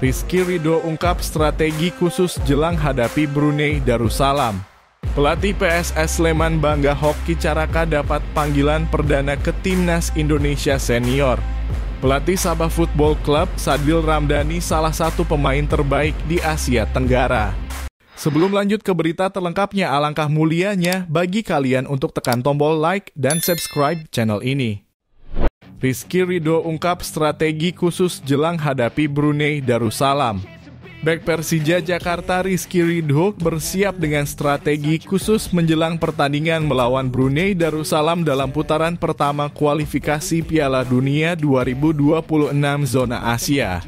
Rizky Ridho ungkap strategi khusus jelang hadapi Brunei Darussalam. Pelatih PSS Sleman bangga Hoki Caraka dapat panggilan perdana ke Timnas Indonesia Senior. Pelatih Sabah Football Club, Sadil Ramdhani, salah satu pemain terbaik di Asia Tenggara. Sebelum lanjut ke berita terlengkapnya, alangkah mulianya bagi kalian untuk tekan tombol like dan subscribe channel ini. Rizky Ridho ungkap strategi khusus jelang hadapi Brunei Darussalam. Bek Persija Jakarta Rizky Ridho bersiap dengan strategi khusus menjelang pertandingan melawan Brunei Darussalam dalam putaran pertama kualifikasi Piala Dunia 2026 zona Asia.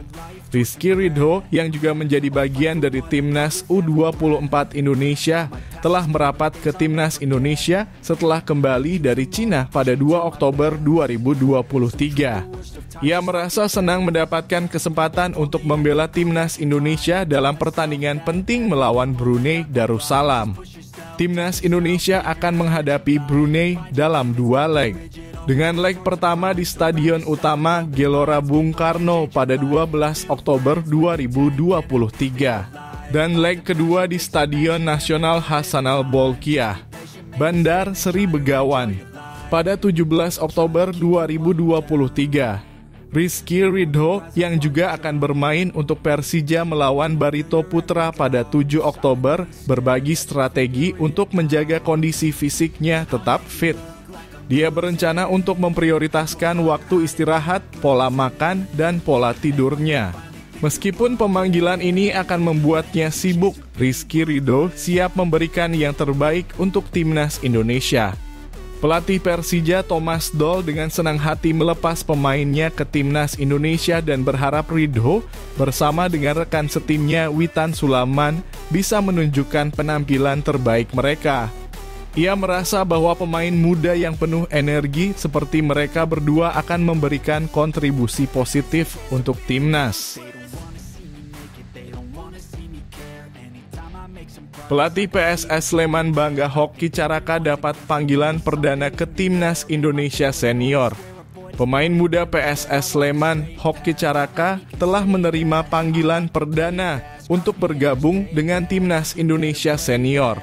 Rizky Ridho yang juga menjadi bagian dari Timnas U24 Indonesia telah merapat ke Timnas Indonesia setelah kembali dari Cina pada 2 Oktober 2023. Ia merasa senang mendapatkan kesempatan untuk membela Timnas Indonesia dalam pertandingan penting melawan Brunei Darussalam. Timnas Indonesia akan menghadapi Brunei dalam 2 leg. Dengan leg pertama di Stadion Utama Gelora Bung Karno pada 12 Oktober 2023 dan leg kedua di Stadion Nasional Hasanal Bolkiah, Bandar Seri Begawan pada 17 Oktober 2023. Rizky Ridho yang juga akan bermain untuk Persija melawan Barito Putra pada 7 Oktober berbagi strategi untuk menjaga kondisi fisiknya tetap fit. Dia berencana untuk memprioritaskan waktu istirahat, pola makan, dan pola tidurnya. Meskipun pemanggilan ini akan membuatnya sibuk, Rizky Ridho siap memberikan yang terbaik untuk Timnas Indonesia. Pelatih Persija Thomas Doll dengan senang hati melepas pemainnya ke Timnas Indonesia dan berharap Ridho bersama dengan rekan setimnya Witan Sulaiman bisa menunjukkan penampilan terbaik mereka. Ia merasa bahwa pemain muda yang penuh energi seperti mereka berdua akan memberikan kontribusi positif untuk Timnas. Pelatih PSS Sleman bangga Hoki Caraka dapat panggilan perdana ke Timnas Indonesia Senior. Pemain muda PSS Sleman, Hoki Caraka, telah menerima panggilan perdana untuk bergabung dengan Timnas Indonesia Senior.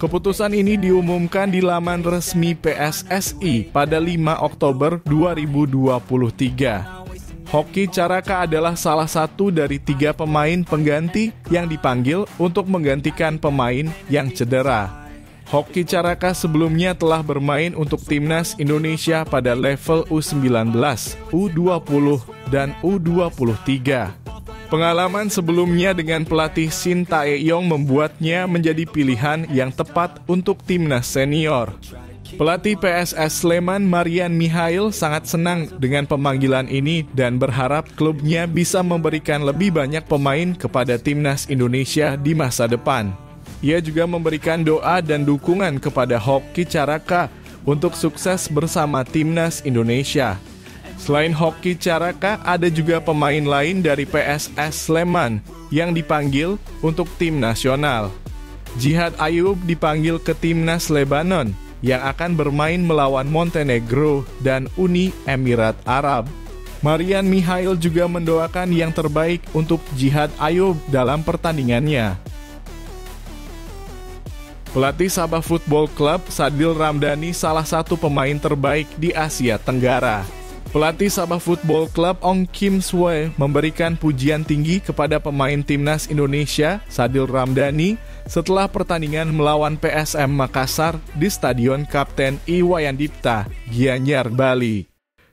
Keputusan ini diumumkan di laman resmi PSSI pada 5 Oktober 2023. Hoki Caraka adalah salah satu dari 3 pemain pengganti yang dipanggil untuk menggantikan pemain yang cedera. Hoki Caraka sebelumnya telah bermain untuk Timnas Indonesia pada level U19, U20, dan U23. Pengalaman sebelumnya dengan pelatih Shin Tae-yong membuatnya menjadi pilihan yang tepat untuk Timnas Senior. Pelatih PSS Sleman Marian Mihail sangat senang dengan pemanggilan ini dan berharap klubnya bisa memberikan lebih banyak pemain kepada Timnas Indonesia di masa depan. Ia juga memberikan doa dan dukungan kepada Hoki Caraka untuk sukses bersama Timnas Indonesia. Selain Hoki Caraka, ada juga pemain lain dari PSS Sleman yang dipanggil untuk tim nasional. Jihad Ayub dipanggil ke Timnas Lebanon yang akan bermain melawan Montenegro dan Uni Emirat Arab. Marian Mihail juga mendoakan yang terbaik untuk Jihad Ayub dalam pertandingannya. Pelatih Sabah Football Club, Sadil Ramdhani, salah satu pemain terbaik di Asia Tenggara. Pelatih Sabah Football Club Ong Kim Swe memberikan pujian tinggi kepada pemain Timnas Indonesia, Sadil Ramdhani, setelah pertandingan melawan PSM Makassar di Stadion Kapten Iwayandipta, Gianyar, Bali.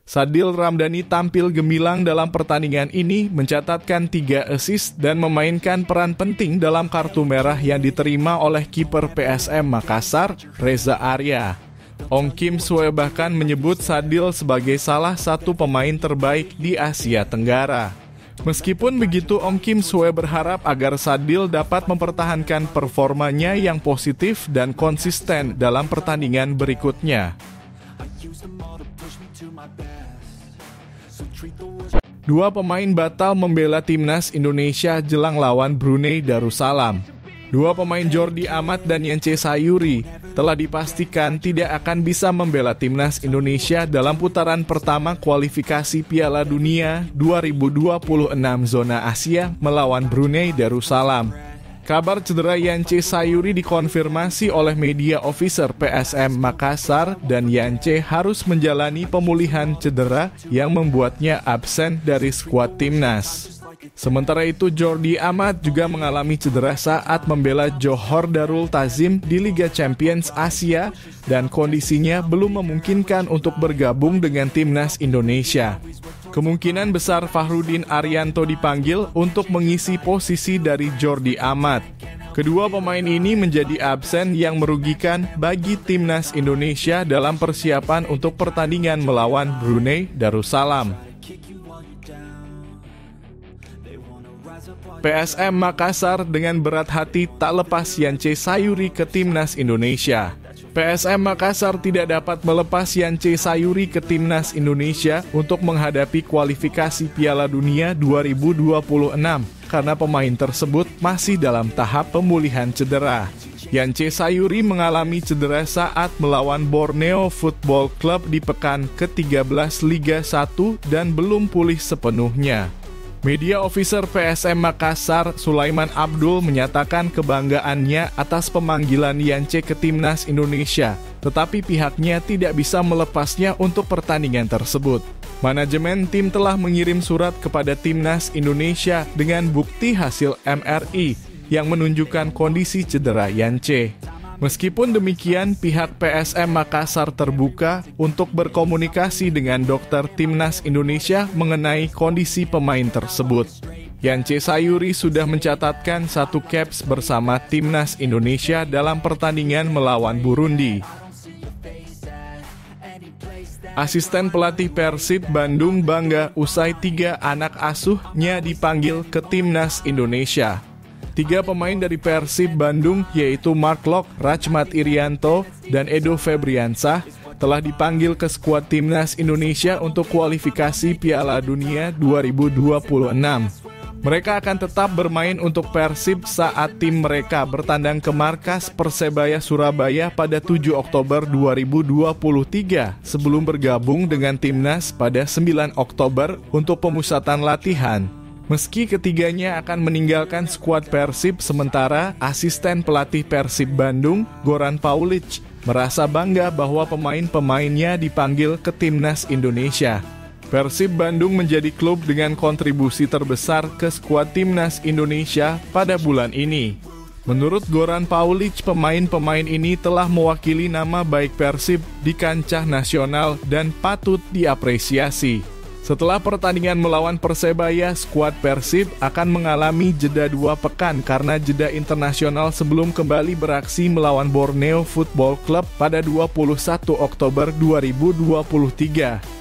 Sadil Ramdhani tampil gemilang dalam pertandingan ini, mencatatkan 3 assist dan memainkan peran penting dalam kartu merah yang diterima oleh kiper PSM Makassar, Reza Arya. Ong Kim Swe bahkan menyebut Sadil sebagai salah satu pemain terbaik di Asia Tenggara. Meskipun begitu, Ong Kim Swe berharap agar Sadil dapat mempertahankan performanya yang positif dan konsisten dalam pertandingan berikutnya. Dua pemain batal membela Timnas Indonesia jelang lawan Brunei Darussalam. Dua pemain Jordi Amat dan Yance Sayuri telah dipastikan tidak akan bisa membela timnas Indonesia dalam putaran pertama kualifikasi Piala Dunia 2026 zona Asia melawan Brunei Darussalam. Kabar cedera Yance Sayuri dikonfirmasi oleh media officer PSM Makassar dan Yance harus menjalani pemulihan cedera yang membuatnya absen dari skuad timnas. Sementara itu, Jordi Amat juga mengalami cedera saat membela Johor Darul Ta'zim di Liga Champions Asia dan kondisinya belum memungkinkan untuk bergabung dengan timnas Indonesia. Kemungkinan besar Fahrudin Arianto dipanggil untuk mengisi posisi dari Jordi Amat. Kedua pemain ini menjadi absen yang merugikan bagi timnas Indonesia dalam persiapan untuk pertandingan melawan Brunei Darussalam. PSM Makassar dengan berat hati tak lepas Yance Sayuri ke timnas Indonesia. PSM Makassar tidak dapat melepas Yance Sayuri ke timnas Indonesia untuk menghadapi kualifikasi Piala Dunia 2026 karena pemain tersebut masih dalam tahap pemulihan cedera. Yance Sayuri mengalami cedera saat melawan Borneo Football Club di pekan ke-13 Liga 1 dan belum pulih sepenuhnya. Media officer PSM Makassar, Sulaiman Abdul, menyatakan kebanggaannya atas pemanggilan Yance ke timnas Indonesia, tetapi pihaknya tidak bisa melepasnya untuk pertandingan tersebut. Manajemen tim telah mengirim surat kepada timnas Indonesia dengan bukti hasil MRI yang menunjukkan kondisi cedera Yance. Meskipun demikian, pihak PSM Makassar terbuka untuk berkomunikasi dengan dokter timnas Indonesia mengenai kondisi pemain tersebut. Yance Sayuri sudah mencatatkan 1 caps bersama timnas Indonesia dalam pertandingan melawan Burundi. Asisten pelatih Persib Bandung bangga usai 3 anak asuhnya dipanggil ke timnas Indonesia. 3 pemain dari Persib Bandung yaitu Mark Lok, Rachmat Irianto, dan Edo Febriansah telah dipanggil ke skuad timnas Indonesia untuk kualifikasi Piala Dunia 2026. Mereka akan tetap bermain untuk Persib saat tim mereka bertandang ke markas Persebaya Surabaya pada 7 Oktober 2023 sebelum bergabung dengan timnas pada 9 Oktober untuk pemusatan latihan. Meski ketiganya akan meninggalkan skuad Persib sementara, asisten pelatih Persib Bandung, Goran Paulic, merasa bangga bahwa pemain-pemainnya dipanggil ke timnas Indonesia. Persib Bandung menjadi klub dengan kontribusi terbesar ke skuad timnas Indonesia pada bulan ini. Menurut Goran Paulic, pemain-pemain ini telah mewakili nama baik Persib di kancah nasional dan patut diapresiasi. Setelah pertandingan melawan Persebaya, skuad Persib akan mengalami jeda 2 pekan karena jeda internasional sebelum kembali beraksi melawan Borneo Football Club pada 21 Oktober 2023.